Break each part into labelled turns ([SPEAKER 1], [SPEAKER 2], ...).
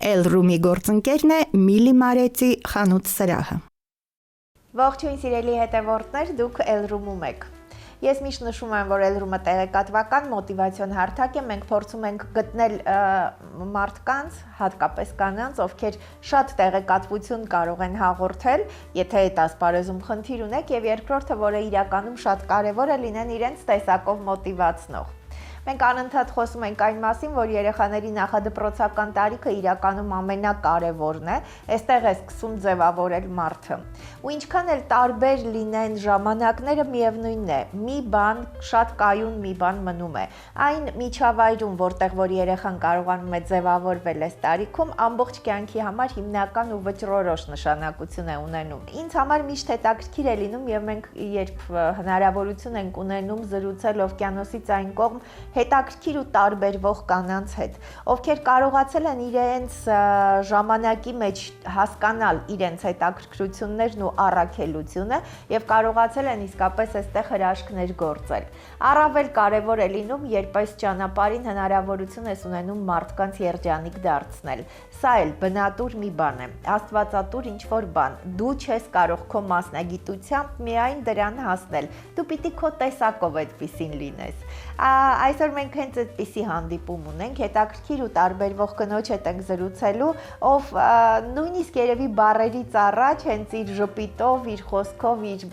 [SPEAKER 1] Էլ-Ռումի գործընկերն է Միլի Մարեցի խանութ սրահը։
[SPEAKER 2] Ողջույն սիրելի հետևորդներ, դուք Էլ-Ռումում եք։ Ես միշտ նշում եմ, որ Էլ-Ռումը տեղեկատվական մոտիվացիոն հարթակ է, մենք փորձում ենք գտնել մարդկանց, հատկապես կանանց, ովքեր շատ տեղեկատվություն կարող են հաղորդել, եթե այդ ասպարեզում խնդիր ունեք, եւ երկրորդը, որը իրականում շատ կարեւոր է, լինեն իրենց տեսակով մոտիվացնող։ Մենք անընդհատ խոսում ենք այն մասին, որ երեխաների նախադպրոցական տարիքը իրականում ամենակարևորն է, այստեղ է սկսում ձևավորել մարդը։ Ու ինչքան էլ տարբեր լինեն ժամանակները, միևնույնն է, մի բան շատ կայուն մի բան մնում է։ Այն միջավայրում, որտեղ որ երեխան կարողանում է ձևավորվել այս տարիքում, ամբողջ կյանքի համար հիմնական ու վճռորոշ նշանակություն է ունենում։ Ինձ համար միշտ հետաքրքիր է լինում, եւ մենք երբ հնարավորություն ենք ունենում զրուցել օվկիանոսից այն կողմ հետաքրքիր ու տարբերվող կանանց հետ, ովքեր կարողացել են իրենց ժամանակի մեջ հասկանալ իրենց հետաքրքրություններն ու առաքելությունը եւ կարողացել են իսկապես այստեղ հրաշքներ գործել։ Առավել կարեւոր է լինում, երբ այս ճանապարհին հնարավորություն ես ունենում մարդկանց երջանիկ դարձնել։ Սա էլ բնատուր մի բան է, աստվածատուր ինչ-որ բան։ Դու չես կարող քո մասնագիտությամբ միայն դրան հասնել։ Դու պիտի քո տեսակով այդպեսին լինես։ Այսօր մենք հենց այդպիսի հանդիպում ունենք, հետաքրքիր ու տարբերվող կնոջ հետ ենք զրուցելու, ով նույնիսկ երևի բառերից առաջ հենց իր ժպիտով, իր խոսքով, իր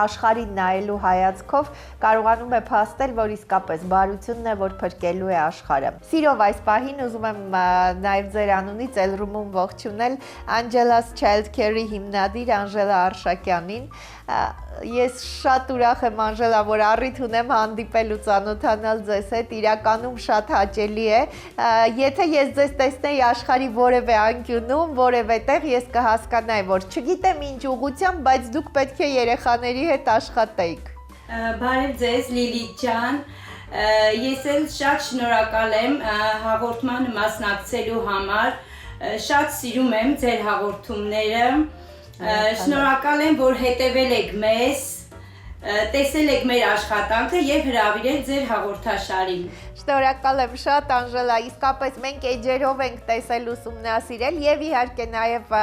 [SPEAKER 2] աշխարհին նայելու հայացքով կարողանում է փաստել, որ իսկապես բարությունն է, որ փրկելու է աշխարհը։ Սիրով այս պահին ուզում եմ նաև ձեր անունից Էլ-Ռումում ողջունել Angelas Child Care-ի հիմնադիր Անժելա Արշակյանին։ Ես շատ ուրախ եմ, Անժելա, որ առիթ ունեմ հանդիպել ու ծանոթանալ ձեզ հետ, իրականում շատ հաճելի է։ Եթե ես ձեզ տեսնեի աշխարհի որևէ անկյունում, որևէ տեղ, ես կհասկանայի, որ չգիտեմ ինչ ուղղությամբ, բայց դուք պետք է երեխաների հետ աշխատեիք։
[SPEAKER 3] Բարև ձեզ, Լիլիթ ջան։ Ես էլ շատ շնորհակալ եմ հաղորդմանը մասնակցելու համար։ Շատ սիրում եմ ձեր հաղորդումները։ Շնորհակալ եմ, որ հետևել եք մեզ, տեսել եք մեր աշխատանքը եւ հրավիրել ձեր հաղորդաշարին։
[SPEAKER 2] Շնորհակալ եմ շատ, Անժելա, իսկապես մենք էջերով ենք տեսել ուսումնասիրել եւ իհարկե նաեւ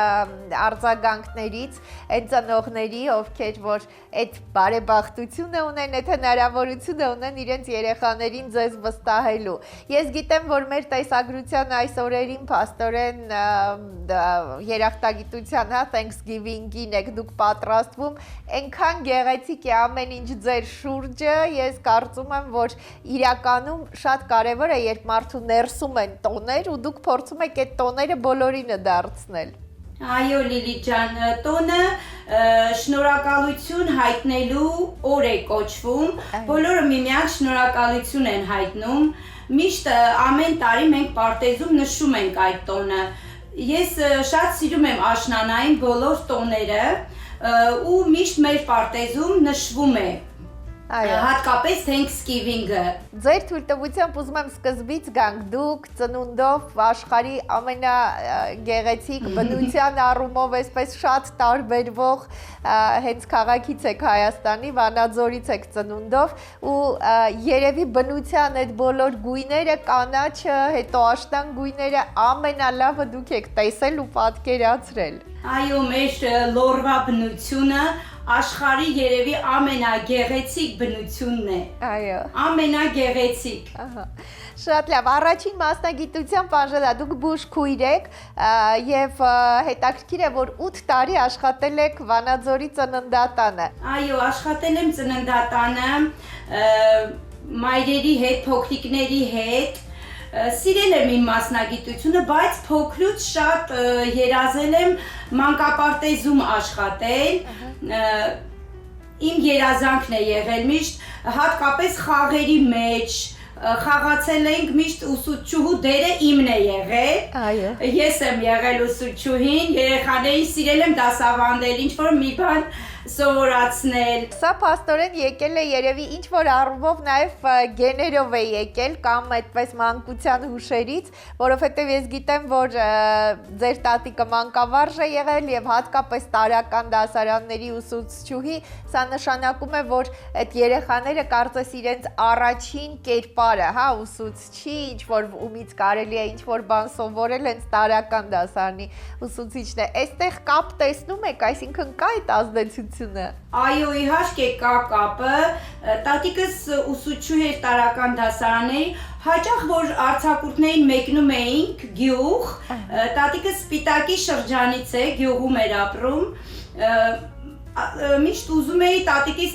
[SPEAKER 2] արձագանքներից այն ծնողների, ովքեր որ այդ բարեբախտությունը ունեն, այդ հնարավորությունը ունեն իրենց երեխաներին ձեզ վստահելու։ Ես գիտեմ, որ մեր տեսագրության այս օրերին փաստորեն երախտագիտության, Thanksgiving-ին եք դուք պատրաստվում, այնքան գեղեցիկ է ամեն ինչ ձեր շուրջը, ես կարծում եմ, որ իրականում շատ կարևոր է, երբ մարդու ներսում են տոներ ու դուք փորձում եք այդ տոները բոլորինը դարձնել։
[SPEAKER 3] Այո, Լիլիթ ջան, տոնը շնորհակալություն հայտնելու օր է կոչվում, բոլորը միմյանց շնորհակալություն են հայտնում, միշտ ամեն տարի մենք պարտեզում նշում ենք այդ տոնը։ Ես շատ սիրում եմ աշնանային բոլոր տոները ու միշտ մեր պարտեզում նշվում է հատկապես Thanksgiving-ը։
[SPEAKER 2] Ձեր թույլտվությամբ ուզում եմ սկզբից գանք, դուք ծնունդով աշխարհի ամենագեղեցիկ բնության առումով այսպես շատ տարբերվող հենց քաղաքից եք Հայաստանի, Վանաձորից եք ծնունդով ու երևի բնության այդ բոլոր գույները, կանաչը, հետո աշտան գույները ամենալավը դուք եք տեսել ու պատկերացրել։
[SPEAKER 3] Այո, մեր լորվա բնությունը աշխարհի երևի ամենագեղեցիկ բնությունն է։
[SPEAKER 2] Այո։
[SPEAKER 3] Ամենագեղեցիկ։
[SPEAKER 2] Ահա։ Շատ լավ, առաջին մասնագիտությամբ Անժելա, դուք բուժքույր եք եւ հետաքրքիր է, որ 8 տարի աշխատել եք Վանաձորի ծննդատանը։
[SPEAKER 3] Այո, աշխատել եմ ծննդատանը, մայրերի հետ, փոքրիկների հետ։ Սիրել եմ իմ մասնագիտությունը, բայց փոքրուց շատ երազել եմ մանկապարտեզում աշխատել, իմ երազանքն է եղել միշտ, հատկապես խաղերի մեջ, խաղացել ենք միշտ ուսուցչուհու դերը իմն է եղել, ես եմ եղել ուսուցչուհին, երեխաներին սիրել եմ դասավանդել, ինչ-որ մի բան սովորացնել։
[SPEAKER 2] Սա փաստորեն եկել է երևի ինչ որ առումով նաև գեներով է եկել կամ այդպես մանկության հուշերից, որովհետև ես գիտեմ, որ ձեր տատիկը մանկավարժ է եղել եւ հատկապես տարրական դասարանների ուսուցչուհի, սա նշանակում է, որ այդ երեխաները կարծես իրենց առաջին կերպարը, հա, ուսուցչի, ինչ որ ումից կարելի է ինչ որ բան սովորել, հենց տարրական դասարանի ուսուցիչն է։ Այստեղ կապ տեսնում եք, այսինքն կա այդ ազդեցությունը։
[SPEAKER 3] Այո, իհարկե կա կապը։ Տատիկս ուսուցչուհի էր տարրական դասարանների, հաճախ որ արձակուրդներին մեկնում էինք գյուղ, տատիկս Սպիտակի շրջանից է, գյուղում էր ապրում, միշտ ուզում էի տատիկից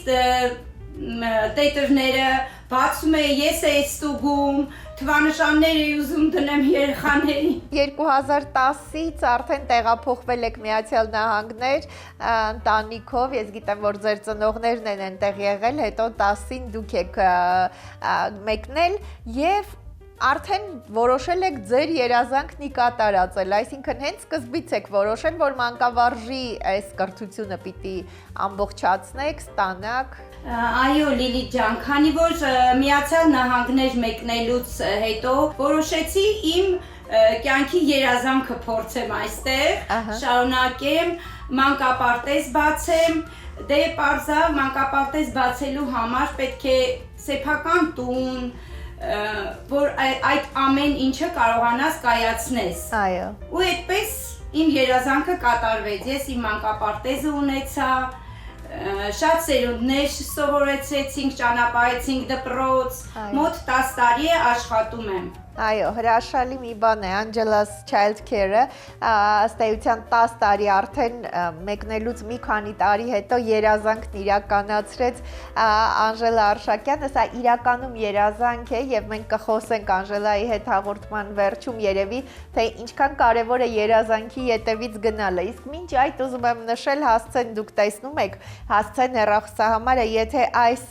[SPEAKER 3] տետրները բացում էի, ես էի ստուգում, թվանշաններ էի ուզում դնեմ երեխաներին։
[SPEAKER 2] 2010-ից արդեն տեղափոխվել եք Միացյալ Նահանգներ ընտանիքով, ես գիտեմ, որ ձեր ծնողներն են այնտեղ եղել, հետո 10-ին դուք եք մեկնել եւ արդեն որոշել եք ձեր երազանքն ի կատարածել, այսինքն հենց սկզբից եք որոշել, որ մանկավարժի այս կրթությունը պիտի ամբողջացնեք, ստանաք։
[SPEAKER 3] Այո, Լիլիթ ջան, քանի որ Միացյալ Նահանգներ մեկնելուց հետո որոշեցի իմ կյանքի երազանքը փորձեմ այստեղ, շարունակեմ, մանկապարտեզ բացեմ, դե պարզա մանկապարտեզ բացելու համար պետք է սեփական տուն, որ այդ ամեն ինչը կարողանաս կայացնես։
[SPEAKER 2] Այո։
[SPEAKER 3] Ու այդպես իմ երազանքը կատարվեց, ես իմ մանկապարտեզը ունեցա, շատ սերունդներ սովորեցրեցինք, ճանապարհեցինք դպրոց, մոտ 10 տարի է աշխատում եմ։
[SPEAKER 2] Այո, հրաշալի մի բան է, Angela's Child Care-ը, ըստ էության 10 տարի արդեն մեկնելուց մի քանի տարի հետո երազանքն իրականացրեց Անժելա Արշակյանը, սա իրականում երազանք է եւ մենք կխոսենք Անժելայի հետ հաղորդման վերջում երևի, թե ինչքան կարեւոր է երազանքի ետևից գնալը։ Իսկ մինչ այդ ուզում եմ նշել, հասցեն դուք տեսնում եք, հասցեն հեռախոսահամարը, եթե այս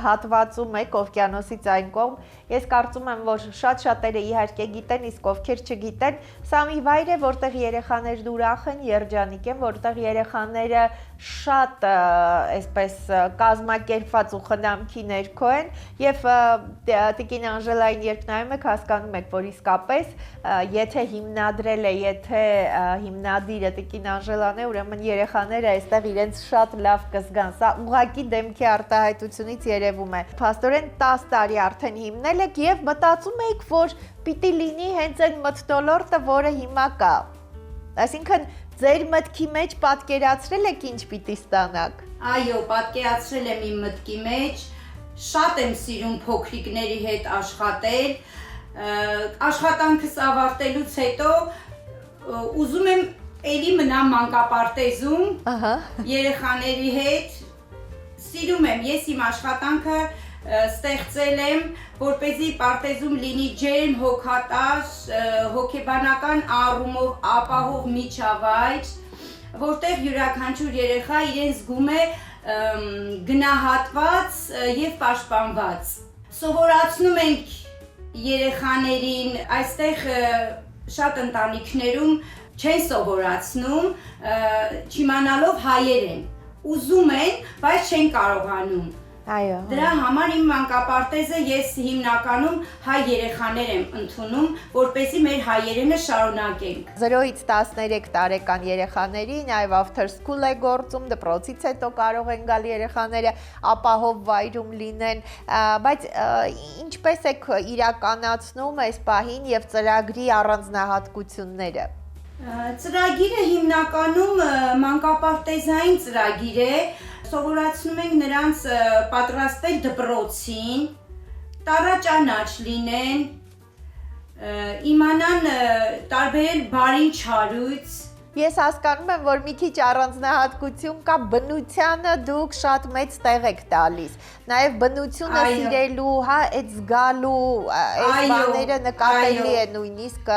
[SPEAKER 2] հատվածում եք օվկիանոսից այն կողմ, ես կարծում եմ, որ շատ-շատերը իհարկե գիտեն, իսկ ովքեր չգիտեն, սա մի վայր է, որտեղ երեխաներն ուրախ են, երջանիկ են, որտեղ երեխաները շատ այսպես կազմակերպված ու խնամքի ներքո են եւ տիկին Անժելային երբ նայում եք, հասկանում եք, որ իսկապես եթե հիմնադրել է, եթե հիմնադիրը տիկին Անժելան է, ուրեմն երեխաները այստեղ իրենց շատ լավ կզգան։ Սա ուղղակի դեմքի արտահայտությունից երևում է։ Փաստորեն 10 տարի արդեն հիմնել եք եւ մտածում եք, որ պիտի լինի հենց այն մթնոլորտը, որը հիմա կա։ Այսինքն ձեր մտքի մեջ պատկերացրել եք ինչ պիտի ստանաք։
[SPEAKER 3] Այո, պատկերացրել եմ իմ մտքի մեջ, շատ եմ սիրում փոքրիկների հետ աշխատել, աշխատանքս ավարտելուց հետո ուզում եմ էլի մնամ մանկապարտեզում, երեխաների հետ, սիրում եմ, ես իմ աշխատանքը ստեղծել եմ, որպեսզի պարտեզում լինի ջերմ, հոգատար, հոգեբանական առումով ապահով միջավայր, որտեղ յուրաքանչյուր երեխա իրեն զգում է գնահատված եւ պաշտպանված։ Սովորացնում ենք երեխաներին, այստեղ շատ ընտանիքներում չեն սովորացնում, չիմանալով հայերեն, ուզում են, բայց չեն կարողանում։
[SPEAKER 2] Այո։
[SPEAKER 3] Դրա համար իմ մանկապարտեզը ես հիմնականում հայ երեխաներ եմ ընդունում, որպեսզի մեր հայերենը շարունակենք։
[SPEAKER 2] 0-ից 13 տարեկան երեխաների նաև after school է գործում, դպրոցից հետո կարող են գալ երեխաները ապահով վայրում լինեն, բայց ինչպես եք իրականացնում այս պահին եւ ծրագրի առանձնահատկությունները։
[SPEAKER 3] Ծրագիրը հիմնականում մանկապարտեզային ծրագիր է, սովորացնում ենք նրանց պատրաստել դպրոցին, տառաճանաչ լինեն, իմանան տարբերել բարին չարույց։
[SPEAKER 2] Ես հասկանում եմ, որ մի քիչ առանձնահատկություն կա, բնությանը դուք շատ մեծ տեղ եք տալիս, նաև բնությունը սիրելու, հա, այդ զգալու, այս բաները նկատելի է նույնիսկ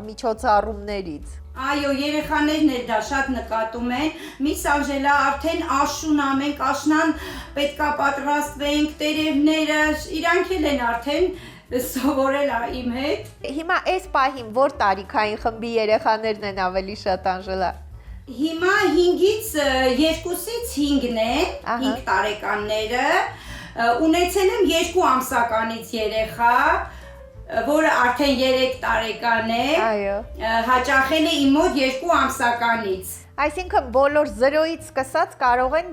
[SPEAKER 2] միջոցառումներից։
[SPEAKER 3] Այո, երեխաներն էլ դա շատ նկատում են, Միս Անժելա արդեն աշուն ամենք, աշնան պետքա պատրաստվենք, տերևները, իրանք էլ են արդեն սովորել իմ հետ։
[SPEAKER 2] Հիմա այս պահին որ տարիքային խմբի երեխաներն են ավելի շատ Անժելա։
[SPEAKER 3] Հիմա 5-ից 2-ից 5-ն է, 5 տարեկանները, ունեցել եմ 2 ամսականից երեխա, որը արդեն 3 տարեկան է, հաճախել է իմ մոտ 2 ամսականից։
[SPEAKER 2] Այսինքն բոլոր 0-ից սկսած կարող են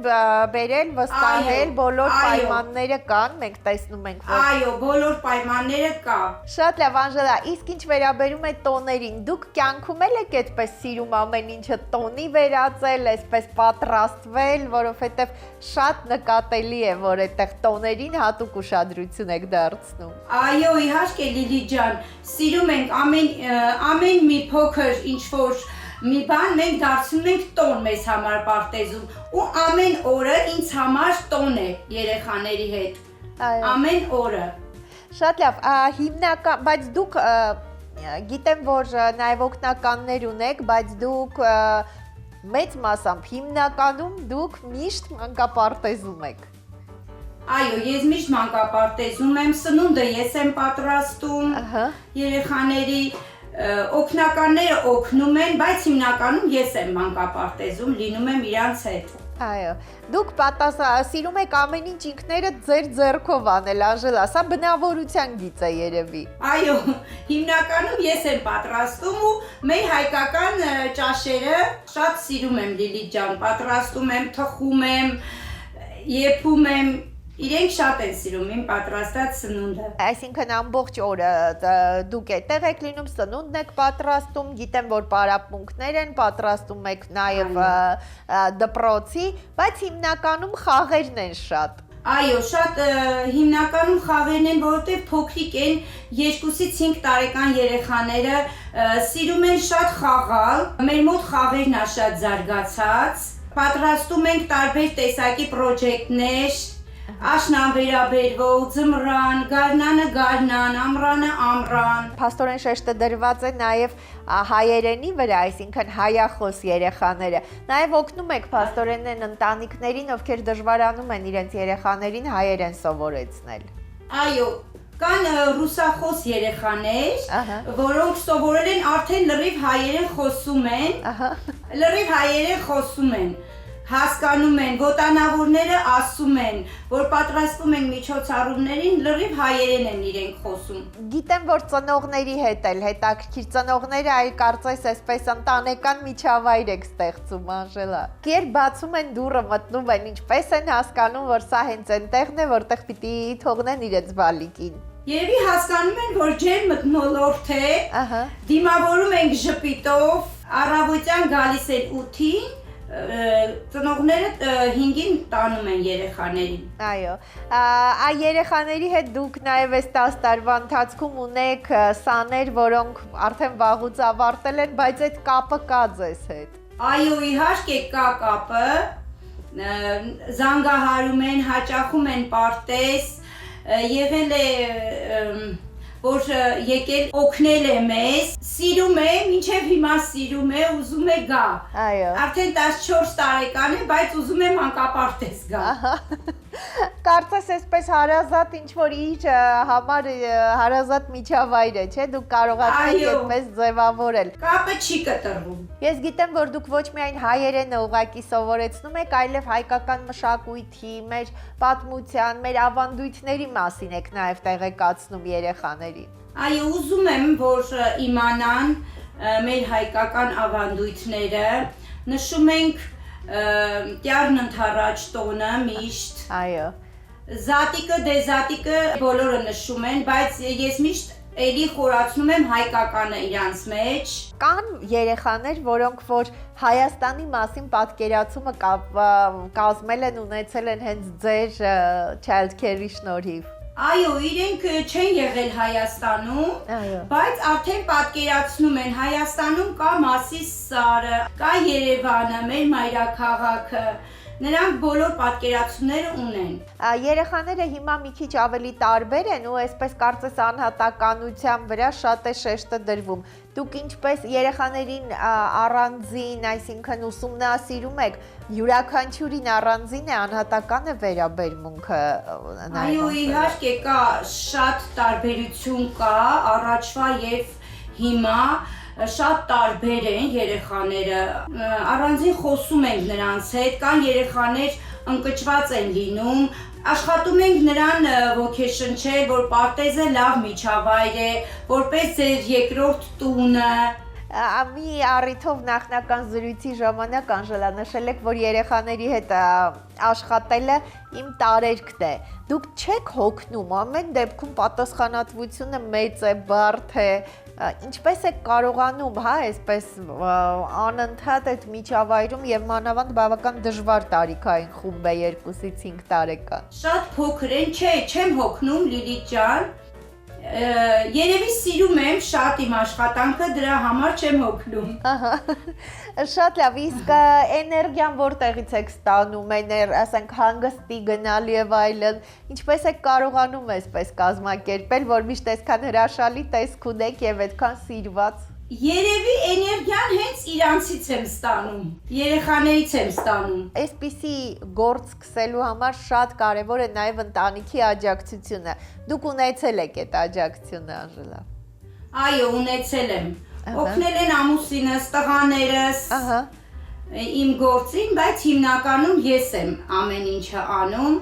[SPEAKER 2] բերել, վստահել, բոլոր պայմանները կան, մենք տեսնում ենք, որ
[SPEAKER 3] Այո, բոլոր պայմանները կա։
[SPEAKER 2] Շատ լավ, Անժելա, իսկ ինչ վերաբերում է տոներին, դուք կյանքում եք այդպես սիրում ամեն ինչը տոնի վերածել, այսպես պատրաստվել, որովհետև շատ նկատելի է, որ այդտեղ տոներին հատուկ ուշադրություն եք դարձնում։
[SPEAKER 3] Այո, իհարկե Լիլի ջան, սիրում ենք ամեն մի փոքր ինչ-որ մի բան մենք դարձնում ենք տոն մեզ համար պարտեզում ու ամեն օրը ինձ համար տոն է երեխաների հետ, ամեն օրը։
[SPEAKER 2] Շատ լավ, հիմնական, բայց դուք գիտեմ, որ նաև օգնականներ ունեք, բայց դուք մեծ մասամբ հիմնականում դուք միշտ մանկապարտեզում եք։
[SPEAKER 3] Այո, ես միշտ մանկապարտեզում եմ, սնունդը ես եմ պատրաստում երեխաների օգնականները օգնում են, բայց հիմնականում ես եմ մանկապարտեզում, լինում եմ իրանց հետ։
[SPEAKER 2] Այո, դուք սիրում եք ամեն ինչ ինքներդ ձեր ձեռքով անել, Անժելա, սա բնավորության գիծ է երևի։
[SPEAKER 3] Այո, հիմնականում ես եմ պատրաստում ու մեր հայկական ճաշերը շատ սիրում եմ Լիլի ջան, պատրաստում եմ, թխում եմ, եփում եմ, իրենք շատ են սիրում իմ պատրաստած սնունդը։
[SPEAKER 2] Այսինքն ամբողջ օրը դուք այդտեղ եք լինում, սնունդն եք պատրաստում, գիտեմ, որ պարապմունքներ են, պատրաստում եք նաև դպրոցի, բայց հիմնականում խաղերն են շատ։
[SPEAKER 3] Այո, շատ հիմնականում խաղերն են, որովհետև փոքրիկ են 2-ից 5 տարեկան երեխաները սիրում են շատ խաղալ, մեր մոտ խաղերն է շատ զարգացած, պատրաստում ենք տարբեր տեսակի պրոջեկտներ, Աշնան վերաբերվող, ձմռան, գարնանը գարնան, ամռանը ամռան։
[SPEAKER 2] Փաստորեն շեշտը դրված է նաև հայերենի վրա, այսինքն հայախոս երեխաները։ Նաև օգնում եք փաստորեն են ընտանիքներին, ովքեր դժվարանում են իրենց երեխաներին հայերեն սովորեցնել։
[SPEAKER 3] Այո, կան ռուսախոս երեխաներ, որոնք սովորել են արդեն լրիվ հայերեն խոսում են, հասկանում են, ոտանավորները ասում են, որ պատրաստվում են միջոցառումներին, լրիվ հայերեն են իրենք խոսում։
[SPEAKER 2] Գիտեմ, որ ծնողների հետ էլ հետաքրքիր, ծնողները այ կարծես այսպես ընտանեկան միջավայր եք ստեղծում, Անժելա։ Երբ բացում են դուռը, մտնում են, ինչպես են հասկանում, որ սա հենց այնտեղն է, որտեղ պիտի թողնեն իրենց բալիկին։
[SPEAKER 3] Երևի հասկանում են, որ ջերմ մթնոլորտ է, դիմավորում ենք ժպիտով, առավոտյան գալիս են 8-ին, ծնողները 5-ին տանում են երեխաներին։
[SPEAKER 2] Այո, այ երեխաների հետ դուք նաև այս 10 տարվա ընթացքում ունեք սաներ, որոնք արդեն վաղուց ավարտել են, բայց այդ կապը կա ձեզ հետ։
[SPEAKER 3] Այո, իհարկե կա կապը, զանգահարում են, հաճախում են պարտեզ, եղել է որ եկել օգնել է մեզ, սիրում է, մինչև հիմա սիրում է, ուզում է գա։
[SPEAKER 2] Այո։
[SPEAKER 3] Արդեն 14 տարեկան է, բայց ուզում է մանկապարտեզ գա։
[SPEAKER 2] Կարծես այսպես հարազատ ինչ-որ իր համար հարազատ միջավայր է, չէ՞, դուք կարողացեք այդպես ձևավորել։
[SPEAKER 3] Կապը չի կտրվում։
[SPEAKER 2] Ես գիտեմ, որ դուք ոչ միայն հայերենը ուղղակի սովորեցնում եք, այլև հայկական մշակույթի, մեր պատմության, մեր ավանդույթների մասին եք նաև տեղեկացնում երեխաներին։
[SPEAKER 3] Այո, ուզում եմ, որ իմանան մեր հայկական ավանդույթները, նշում ենք Տյառն ընթառաջ տոնը միշտ։
[SPEAKER 2] Այո։
[SPEAKER 3] Զատիկը, դեզատիկը բոլորը նշում են, բայց ես միշտ էլի խորացնում եմ հայկականը իրանց մեջ։
[SPEAKER 2] Կան երեխաներ, որոնք որ Հայաստանի մասին պատկերացումը կազմել են, ունեցել են հենց ձեր child care-ի շնորհիվ։
[SPEAKER 3] Այո, իրենք չեն եղել Հայաստանում, բայց արդեն պատկերացնում են, Հայաստանում կա Մասիս սարը, կա Երևանը, մեր մայրաքաղաքը, նրանք բոլոր պատկերացումները ունեն։
[SPEAKER 2] Երեխաները հիմա մի քիչ ավելի տարբեր են ու այսպես կարծես անհատականության վրա շատ է շեշտը դրվում։ Դուք ինչպես երեխաներին առանձին, այսինքն ուսումնասիրում եք, յուրաքանչյուրին առանձին է անհատական է վերաբերմունքը։
[SPEAKER 3] Այո, իհարկե կա շատ տարբերություն կա առաջվա եւ հիմա շատ տարբեր են երեխաները, առանձին խոսում ենք նրանց հետ, կան երեխաներ ընկճված են լինում, աշխատում ենք նրան ոգեշնչել, որ պարտեզը լավ միջավայր է, որպես ձեր երկրորդ տունը։
[SPEAKER 2] Մի առիթով նախնական զրույցի ժամանակ Անժելա նշել եք, որ երեխաների հետ աշխատելը իմ տարերքն է։ Դուք չեք հոգնում, ամեն դեպքում պատասխանատվությունը մեծ է, բարդ է, ինչպես եք կարողանում, հա, այսպես անընդհատ այդ միջավայրում եւ մանավանդ բավական դժվար տարիքային խումբ է 2-ից 5 տարեկան։
[SPEAKER 3] Շատ փոքր են, չեմ հոգնում Լիլիթ ջան։ Երևի սիրում եմ շատ իմ աշխատանքը, դրա համար չեմ հոգնում։
[SPEAKER 2] Ահա։ Շատ լավ, իսկ էներգիան որտեղից եք ստանում, ասենք հանգստի գնալ եւ այլն, ինչպես եք կարողանում այսպես կազմակերպել, որ միշտ այսքան հրաշալի տեսք ունեք եւ այդքան սիրված։
[SPEAKER 3] Երևի էներգիան հենց իրանցից եմ ստանում, երեխաներից եմ ստանում։
[SPEAKER 2] Այսպիսի գործ սկսելու համար շատ կարևոր է նաև ընտանիքի աջակցությունը։ Դուք ունեցել եք այդ աջակցությունը, Անժելա։
[SPEAKER 3] Այո, ունեցել եմ։ Օգնել են ամուսինս, տղաներս, իմ գործին, բայց հիմնականում ես եմ ամեն ինչը անում։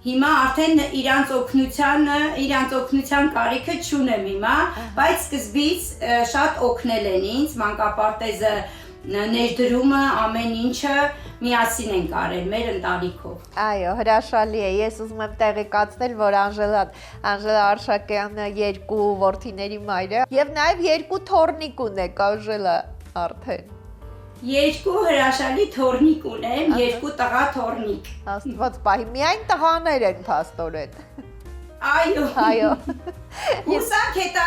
[SPEAKER 3] Հիմա արդեն իրանց օգնության կարիքը չունեմ հիմա, բայց սկզբից շատ օգնել են ինձ, մանկապարտեզը, ներդրումը, ամեն ինչը միասին ենք արել մեր ընտանիքով։
[SPEAKER 2] Այո, հրաշալի է, ես ուզում եմ տեղեկացնել, որ Անժելա Արշակյանը 2 որդիների մայր է եւ նաեւ 2 թոռնիկ ունեք, Անժելա, արդեն։
[SPEAKER 3] 2 հրաշալի թոռնիկ ունեմ, 2 տղա թոռնիկ։
[SPEAKER 2] Աստված պահի, միայն տղաներ են փաստորեն։
[SPEAKER 3] Այո։
[SPEAKER 2] Այո։
[SPEAKER 3] Հուսանք հետո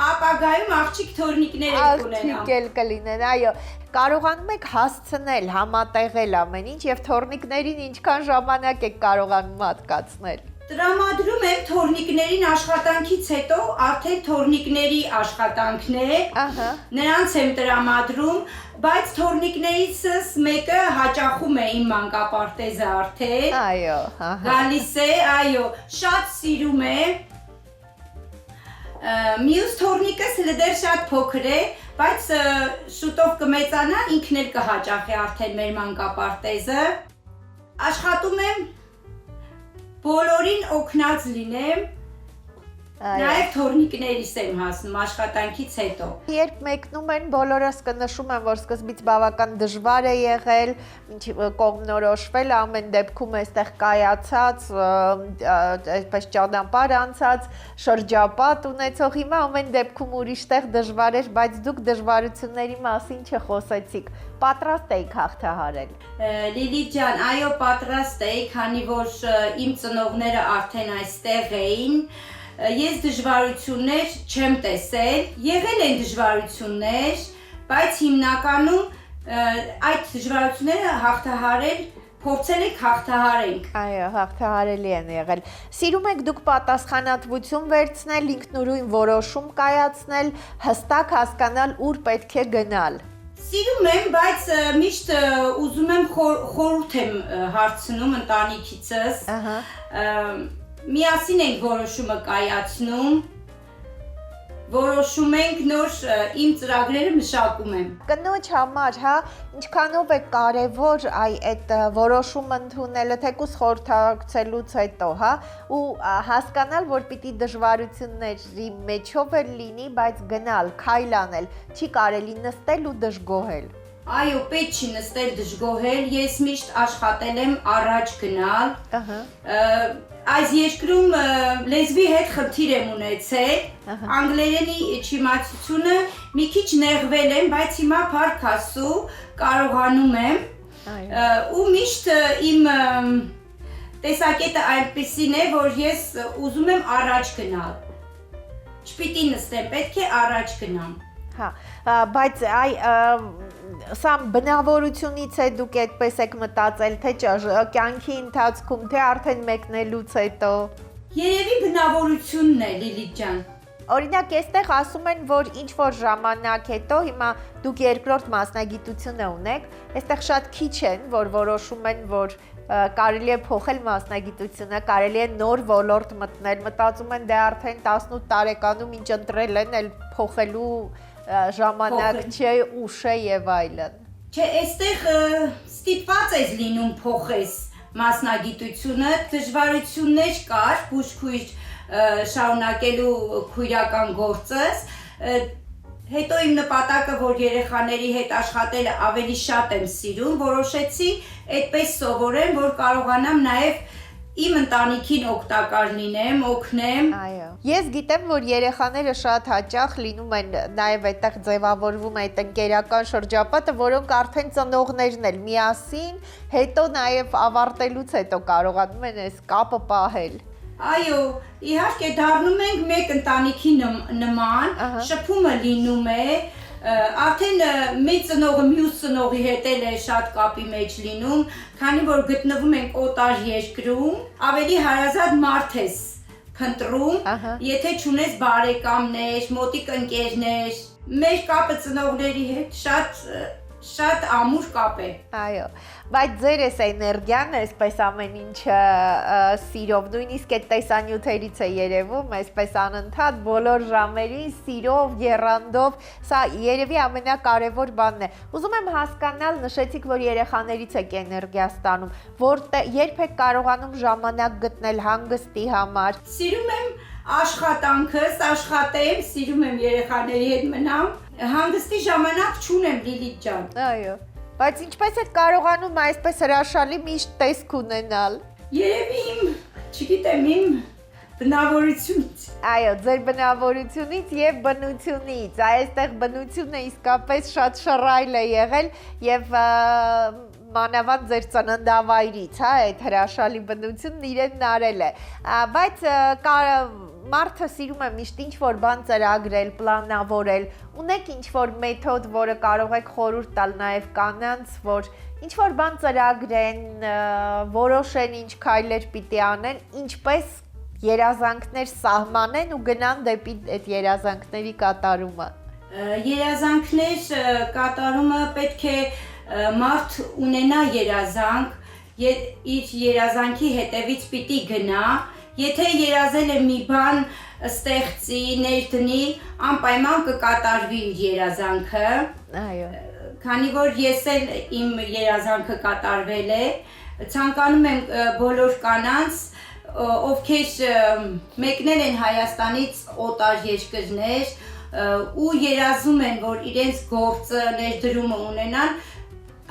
[SPEAKER 3] ապագայում աղջիկ թոռնիկներ եք ունենամ։
[SPEAKER 2] Աղջիկ էլ կլինեն, այո։ Կարողանում եք հասցնել, համատեղել ամեն ինչ եւ թոռնիկներին ինչքան ժամանակ եք կարողանում հատկացնել։
[SPEAKER 3] Տրամադրում եմ թոռնիկներին աշխատանքից հետո արդեն թոռնիկների աշխատանքն է, նրանց եմ տրամադրում, բայց թոռնիկներիցս մեկը հաճախում է իմ մանկապարտեզը արդեն,
[SPEAKER 2] այո,
[SPEAKER 3] գալիս է, այո, շատ սիրում է, մյուս թոռնիկս դեռ շատ փոքր է, բայց շուտով կմեծանա, ինքն էլ կհաճախի արդեն մեր մանկապարտեզը, աշխատում եմ բոլորին օգնած լինեմ, նաև թոռնիկներիս եմ հասնում աշխատանքից հետո։
[SPEAKER 2] Երբ մեկնում են, բոլորս կնշում են, որ սկզբից բավական դժվար է եղել, կողմնորոշվել, ամեն դեպքում այստեղ կայացած, այսպես ճանապարհ անցած, շրջապատ ունեցող, հիմա ամեն դեպքում ուրիշտեղ դժվար էր, բայց դուք դժվարությունների մասին չխոսեցիք, պատրաստ եք հաղթահարել։
[SPEAKER 3] Լիլիթ ջան, այո, պատրաստ էի, քանի որ իմ ծնողները արդեն այստեղ էին, ես դժվարություններ չեմ տեսել, եղել են դժվարություններ, բայց հիմնականում այդ դժվարությունները հաղթահարել, փորձել եք հաղթահարենք։
[SPEAKER 2] Այո, հաղթահարելի են եղել։ Սիրում եք դուք պատասխանատվություն վերցնել, ինքնուրույն որոշում կայացնել, հստակ հասկանալ ուր պետք է գնալ։
[SPEAKER 3] Սիրում եմ, բայց միշտ ուզում եմ խորհուրդ եմ հարցնում ընտանիքիցս, միասին ենք որոշումը կայացնում, որոշում ենք նոր իմ ծրագրերը մշակում եմ։
[SPEAKER 2] Կնոջ համար, հա, ինչքանով է կարևոր այդ որոշումը ընդունելը, թեկուզ խորհրդակցելուց հետո, հա, ու հասկանալ, որ պիտի դժվարությունների մեջով էլ լինի, բայց գնալ, քայլ անել, չի կարելի նստել ու դժգոհել։
[SPEAKER 3] Այո, պետք չի նստել դժգոհել, ես միշտ աշխատել եմ առաջ գնալ, այս երկրում լեզվի հետ խնդիր եմ ունեցել, անգլերենի չիմացությունը մի քիչ նեղվել եմ, բայց հիմա փառք Աստծո կարողանում եմ, ու միշտ իմ տեսակետը այնպեսին է, որ ես ուզում եմ առաջ գնալ, չպիտի նստեմ, պետք է առաջ գնամ։
[SPEAKER 2] Հա, բայց սա բնավորությունից է դուք այդպես եք մտածել, թե կյանքի ընթացքում, թե արդեն մեկնելուց հետո։
[SPEAKER 3] Երևի բնավորությունն է, Լիլիթ ջան։
[SPEAKER 2] Օրինակ, այստեղ ասում են, որ ինչ-որ ժամանակ հետո, հիմա դուք երկրորդ մասնագիտությունը ունեք, այստեղ շատ քիչ են, որ որոշում են, որ կարելի է փոխել մասնագիտությունը, կարելի է նոր ոլորտ մտնել, մտածում են դե արդեն 18 տարեկանում ինչ ընտրել են, էլ փոխելու ժամանակ չէ, ուշ է եւ այլն։
[SPEAKER 3] Չէ, այստեղ ստիպված ես լինում փոխես մասնագիտությունը, դժվարություններ կար, բուժքույր շարունակելու քույրական գործս, հետո իմ նպատակը, որ երեխաների հետ աշխատելը ավելի շատ եմ սիրում, որոշեցի այդպես սովորեմ, որ կարողանամ նաև իմ ընտանիքին օգտակար լինեմ, օգնեմ։
[SPEAKER 2] Այո։ Ես գիտեմ, որ երեխաները շատ հաճախ լինում են նաև այդտեղ ձևավորվում այդ ընկերական շրջապատը, որոնք արդեն ծնողներն էլ միասին, հետո նաև ավարտելուց հետո կարողանում են այս կապը պահել։
[SPEAKER 3] Այո, իհարկե դառնում ենք մեկ ընտանիքի նման, շփումը լինում է, արդեն մեծ ծնողը մյուս ծնողի հետ էլ է շատ կապի մեջ լինում, քանի որ գտնվում ենք օտար երկրում, ավելի հարազատ մարդ ես փնտրում, եթե չունես բարեկամներ, մոտիկ ընկերներ, մեր կապը ծնողների հետ շատ ամուր կապ է։
[SPEAKER 2] Այո, բայց ձեր էս էներգիան, այսպես ամեն ինչը սիրով, նույնիսկ այդ տեսանյութերից է երևում, այսպես անընդհատ բոլոր ժամերին սիրով, եռանդով, սա երևի ամենակարևոր բանն է։ Ուզում եմ հասկանալ, նշեցիք, որ երեխաներից եք էներգիա ստանում, երբ եք կարողանում ժամանակ գտնել հանգստի համար։
[SPEAKER 3] Սիրում եմ աշխատանքս, աշխատեմ, սիրում եմ երեխաների հետ մնամ, հանգստի ժամանակ չունեմ Լիլիթ ջան։
[SPEAKER 2] Այո, բայց ինչպես եք կարողանում այսպես հրաշալի միշտ տեսք ունենալ։
[SPEAKER 3] Երևի չգիտեմ, իմ բնավորությունից։
[SPEAKER 2] Այո, ձեր բնավորությունից եւ բնությունից։ Այստեղ բնությունը իսկապես շատ շռայլ է եղել եւ մանավանդ ձեր ծննդավայրից, հա, այդ հրաշալի բնությունն իրենն արել է։ Բայց մարդը սիրում է միշտ ինչ-որ բան ծրագրել, պլանավորել, ունեք ինչ-որ մեթոդ, որը կարող եք խորհուրդ տալ նաև կանանց, որ ինչ-որ բան ծրագրեն, որոշեն ինչ քայլեր պիտի անեն, ինչպես երազանքներ սահմանեն ու գնան դեպի այդ երազանքների կատարումը։
[SPEAKER 3] Երազանքներ կատարումը պետք է մարդ ունենա երազանք, իր երազանքի հետևից պիտի գնա, եթե երազել է մի բան ստեղծի, ներդնի, անպայման կկատարվի իր երազանքը։
[SPEAKER 2] Այո։
[SPEAKER 3] Քանի որ ես էլ իմ երազանքը կատարվել է, ցանկանում եմ բոլոր կանանց, ովքեր մեկնել են Հայաստանից օտար երկրներ ու երազում են, որ իրենց գործը, ներդրումը ունենան,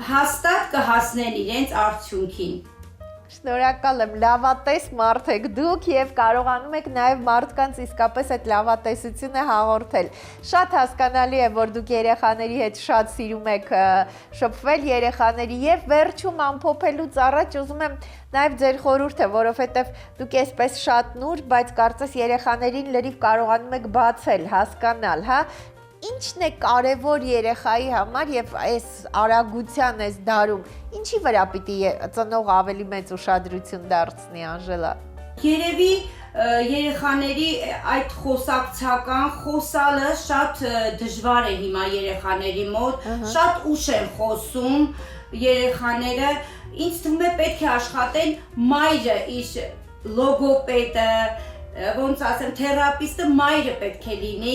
[SPEAKER 3] հաստատ կհասնեն իրենց արդյունքին։
[SPEAKER 2] Շնորհակալ եմ, լավատես մարդ եք դուք եւ կարողանում եք նաեւ մարդկանց իսկապես այդ լավատեսությունը հաղորդել։ Շատ հասկանալի է, որ դուք երեխաների հետ շատ սիրում եք շփվել երեխաների եւ վերջում ամփոփելուց առաջ ուզում եմ նաեւ ձեր խորհուրդը, որովհետեւ դուք այսպես շատ նուրբ, բայց կարծես երեխաներին լրիվ կարողանում եք բացել, հասկանալ, հա։ Ինչն է կարևոր երեխայի համար եւ այս արագության այս դարում, ինչի վրա պիտի ծնող ավելի մեծ ուշադրություն դարձնի, Անժելա։
[SPEAKER 3] Երևի երեխաների այդ խոսակցական խոսալը շատ դժվար է հիմա երեխաների մոտ, շատ ուշ են խոսում երեխաները, ինձ թվում է պետք է աշխատեն մայրը, իր լոգոպեդը, ոնց ասեմ, թերապիստը մայրը պետք է լինի,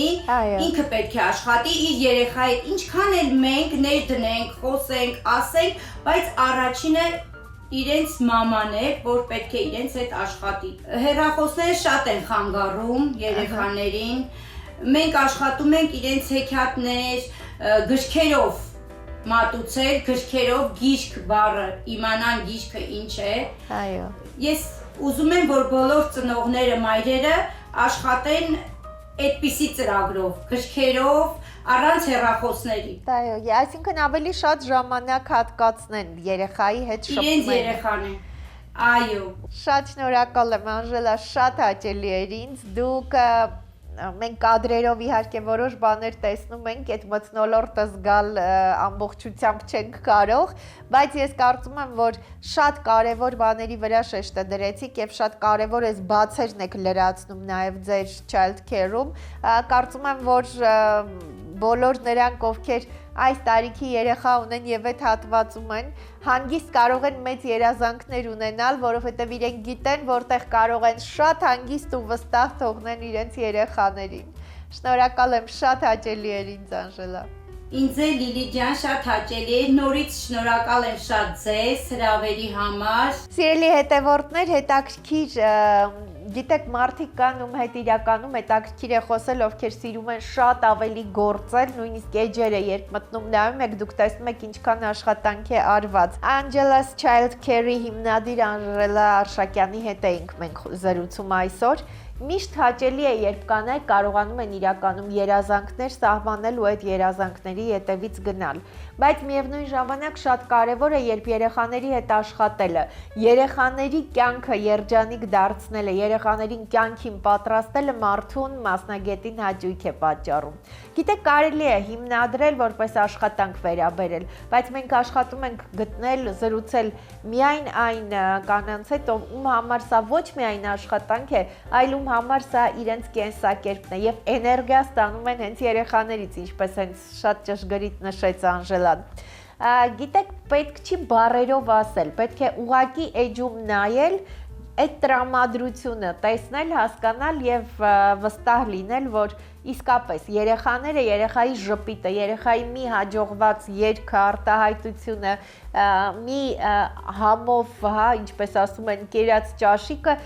[SPEAKER 3] ինքը պետք է աշխատի իր երեխայի, ինչքան էլ մենք ներդնենք, խոսենք, ասենք, բայց առաջինը իրենց մաման է, որ պետք է իրենց հետ աշխատի։ Հեռախոսները շատ են խանգարում երեխաներին, մենք աշխատում ենք իրենց հեքիաթներ, գրքերով մատուցել, գրքերով գիրք բառը, իմանան գիրքը ինչ է։
[SPEAKER 2] Այո։
[SPEAKER 3] Ես ուզում եմ, որ բոլոր ծնողները, մայրերը աշխատեն այդպիսի ծրագրով, գրքերով, առանց հեռախոսների։
[SPEAKER 2] Այո, այսինքն ավելի շատ ժամանակ հատկացնեն երեխայի հետ շփման։
[SPEAKER 3] Իրենց երեխան է։ Այո։
[SPEAKER 2] Շատ շնորհակալ եմ, Անժելա, շատ հաճելի էր ինձ։ Դուք մենք կադրերով իհարկե որոշ բաներ տեսնում ենք, այդ մթնոլորտը զգալ ամբողջությամբ չենք կարող, բայց ես կարծում եմ, որ շատ կարևոր բաների վրա շեշտը դրեցիք եւ շատ կարևոր էս բացերն եք լրացնում նաեւ ձեր child care-ում։ Կարծում եմ, որ բոլոր նրանք, ովքեր այս տարիքի երեխա ունեն եւ այդ հատվածում են, հանգիստ կարող են մեծ երազանքներ ունենալ, որովհետեւ իրենք գիտեն, որտեղ կարող են շատ հանգիստ ու վստահ թողնել իրենց երեխաներին։ Շնորհակալ եմ, շատ հաճելի էր ինձ Անժելա։
[SPEAKER 3] Ինձ է Լիլի ջան շատ հաճելի էր, նորից շնորհակալ եմ շատ ձեզ հրավերի համար։
[SPEAKER 2] Սիրելի հետևորդներ, հետաքրքիր, գիտեք, մարդիկ կան ում հետ իրականում հետաքրքիր է խոսել, ովքեր սիրում են շատ ավելի գործել, նույնիսկ էջերը երբ մտնում նայում եք, դուք տեսնում եք ինչքան աշխատանք է արված։ Angelus Child Care-ի հիմնադիր Անժելա Արշակյանի հետ էինք մենք զրուցում այսօր։ Միշտ հաճելի է, երբ կանայք կարողանում են իրականում երազանքներ սահմանել ու այդ երազանքների հետևից գնալ։ Բայց միևնույն ժամանակ շատ կարևոր է, երբ երեխաների հետ աշխատելը, երեխաների կյանքը երջանիկ դարձնելը, երեխաներին կյանքին պատրաստելը մարդուն մասնագետին հաճույք է պատճառում։ Գիտեք, կարելի է հիմնադրել որպես աշխատանք վերաբերել, բայց մենք աշխատում ենք գտնել, զրուցել միայն այն կանանց հետ, ում համար սա ոչ միայն աշխատանք է, այլ ում համար սա իրենց կենսակերպն է եւ էներգիա ստանում են հենց երեխաներից, ինչպես հենց շատ ճշգրիտ նշեց Անժելան։ Գիտեք, պետք չի բառերով ասել, պետք է ուղակի էջում նայել, այդ տրամադրությունը տեսնել, հասկանալ եւ վստահ լինել, որ իսկապես երեխաները, երեխայի ժպիտը, երեխայի մի հաջողված երգը, արտահայտությունը, մի համով, ինչպես ասում են, կերած ճաշիկը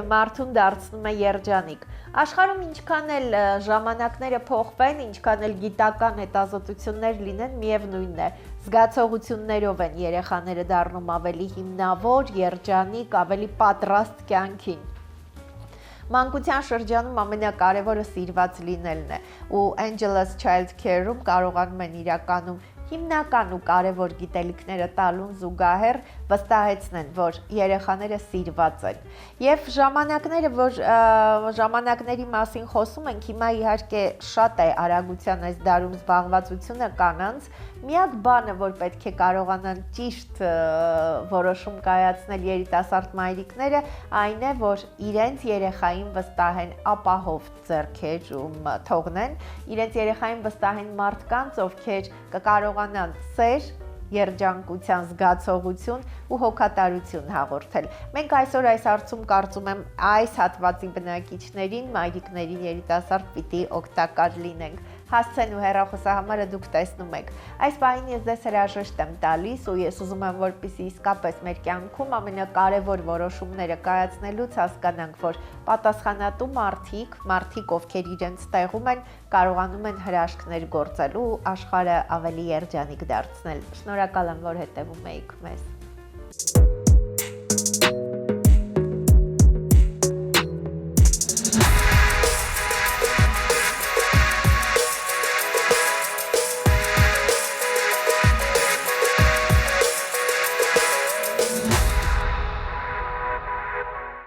[SPEAKER 2] մարդուն դարձնում է երջանիկ։ Աշխարհում ինչքան էլ ժամանակները փոխվեն, ինչքան էլ գիտական հետազոտություններ լինեն, միևնույնն է, զգացողություններով են երեխաները դառնում ավելի հիմնավոր, երջանիկ, ավելի պատրաստ կյանքին։ Մանկության շրջանում ամենակարևորը սիրված լինելն է, ու Angelus Child Care-ում կարողանում են իրականում հիմնական ու կարևոր գիտելիքները տալուն զուգահեռ վստահեցնեն, որ երեխաները սիրված են։ Եվ ժամանակների մասին խոսում ենք, հիմա իհարկե շատ է արագության այս դարում զբաղվածությունը կանանց, միակ բանը, որ պետք է կարողանան ճիշտ որոշում կայացնել երիտասարդ մայրիկները, այն է, որ իրենց երեխային վստահեն ապահով ձեռքերում թողնեն, իրենց երեխային վստահեն մարդկանց, ովքեր կկարողանան սեր, երջանկության զգացողություն ու հոգատարություն հաղորդել։ Մենք այսօր այս հարցում կարծում եմ այս հատվածի բնակիչներին, մայրիկներին, երիտասարդ պիտի օգտակար լինենք։ Հասցեն ու հեռախոսահամարը դուք տեսնում եք։ Այս պահին ես ձեզ հրաժեշտ եմ տալիս ու ես ուզում եմ, որպեսզի իսկապես մեր կյանքում ամենակարևոր որոշումները կայացնելուց հասկանանք, որ պատասխանատու մարդիկ, ովքեր իրենց տեղում են, կարողանում են հրաշքներ գործել ու աշխարհը ավելի երջանիկ դարձնել։ Շնորհակալ եմ, որ հետևում եք մեզ։